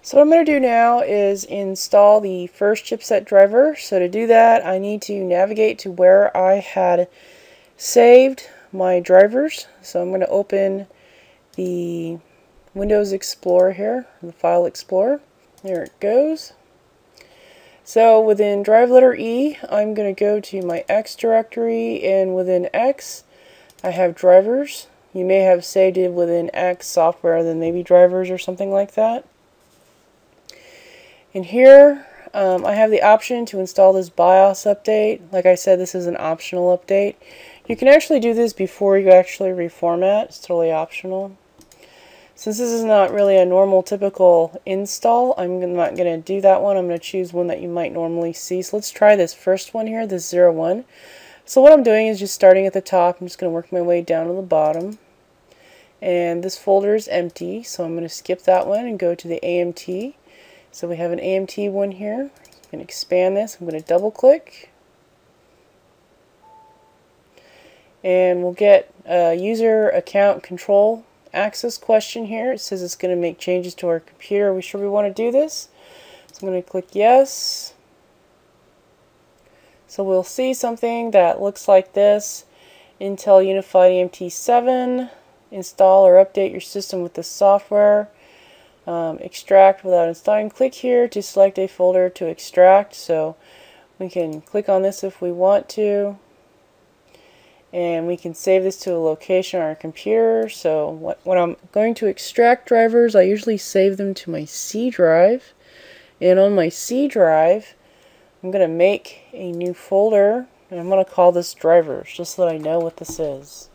So what I'm going to do now is install the first chipset driver. So to do that, I need to navigate to where I had saved my drivers. So I'm going to open the Windows Explorer here, the File Explorer. There it goes. So within drive letter E, I'm going to go to my X directory, and within X, I have drivers. You may have saved it within X software, then maybe drivers or something like that. And here, I have the option to install this BIOS update. Like I said, this is an optional update. You can actually do this before you actually reformat. It's totally optional. Since this is not really a normal, typical install, I'm not going to do that one. I'm going to choose one that you might normally see. So let's try this first one here, this 01. So what I'm doing is just starting at the top. I'm just going to work my way down to the bottom. And this folder is empty, so I'm going to skip that one and go to the AMT. So we have an AMT one here. I'm going to expand this. I'm going to double click. And we'll get a user account control access question here. It says it's going to make changes to our computer. Are we sure we want to do this? So I'm going to click yes. So we'll see something that looks like this. Intel Unified AMT 7. Install or update your system with this software. Extract without installing. Click here to select a folder to extract. So we can click on this if we want to, and we can save this to a location on our computer. So when I'm going to extract drivers, I usually save them to my C drive, and on my C drive I'm going to make a new folder, and I'm going to call this drivers just so that I know what this is.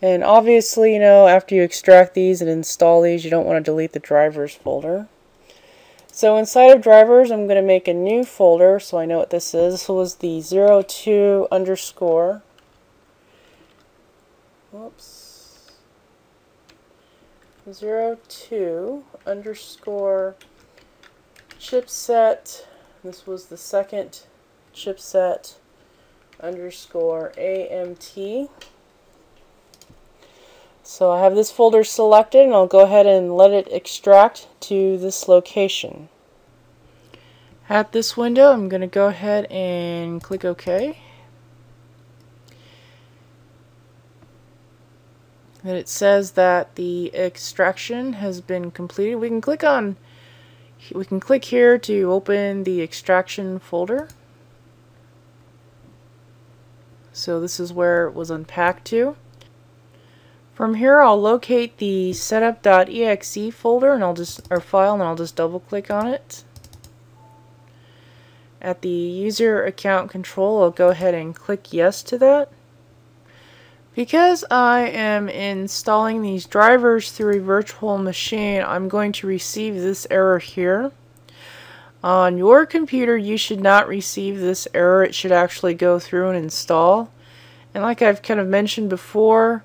And obviously, you know, after you extract these and install these, you don't want to delete the drivers folder. So inside of drivers, I'm going to make a new folder so I know what this is. This was the 02 underscore. Whoops. 02 underscore chipset. This was the second chipset underscore AMT. So I have this folder selected, and I'll go ahead and let it extract to this location. At this window, I'm going to go ahead and click OK. And it says that the extraction has been completed. We can click here to open the extraction folder. So this is where it was unpacked to. From here, I'll locate the setup.exe folder and file, and I'll just double click on it. At the user account control, I'll go ahead and click yes to that. Because I am installing these drivers through a virtual machine, I'm going to receive this error here. On your computer, you should not receive this error. It should actually go through and install. And like I've kind of mentioned before,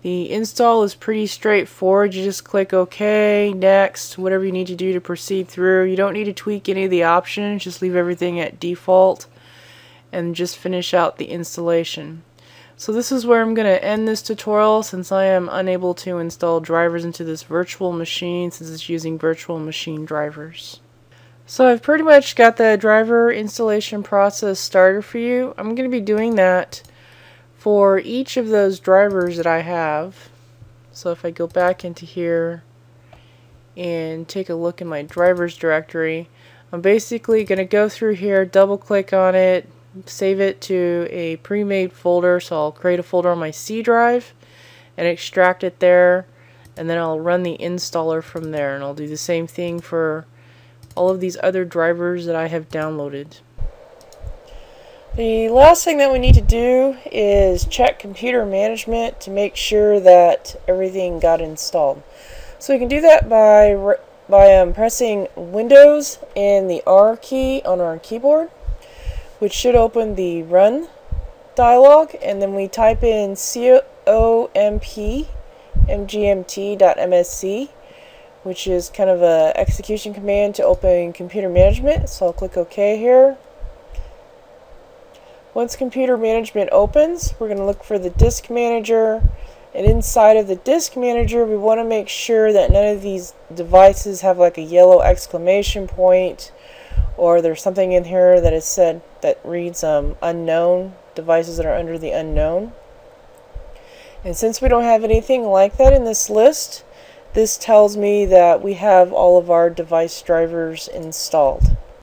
the install is pretty straightforward. You just click OK, next, whatever you need to do to proceed through. You don't need to tweak any of the options, just leave everything at default and just finish out the installation. So this is where I'm going to end this tutorial, since I am unable to install drivers into this virtual machine since it's using virtual machine drivers. So I've pretty much got the driver installation process started for you. I'm going to be doing that for each of those drivers that I have. So if I go back into here and take a look in my drivers directory, I'm basically going to go through here, double click on it, save it to a pre-made folder. So I'll create a folder on my C drive and extract it there, and then I'll run the installer from there, and I'll do the same thing for all of these other drivers that I have downloaded. The last thing that we need to do is check computer management to make sure that everything got installed. So we can do that by pressing Windows and the R key on our keyboard, which should open the Run dialog, and then we type in compmgmt.msc, which is kind of an execution command to open computer management. So I'll click OK here. Once computer management opens, we're going to look for the disk manager, And inside of the disk manager, we want to make sure that none of these devices have like a yellow exclamation point, or there's something in here that is said that reads unknown, devices that are under the unknown. And since we don't have anything like that in this list, this tells me that we have all of our device drivers installed.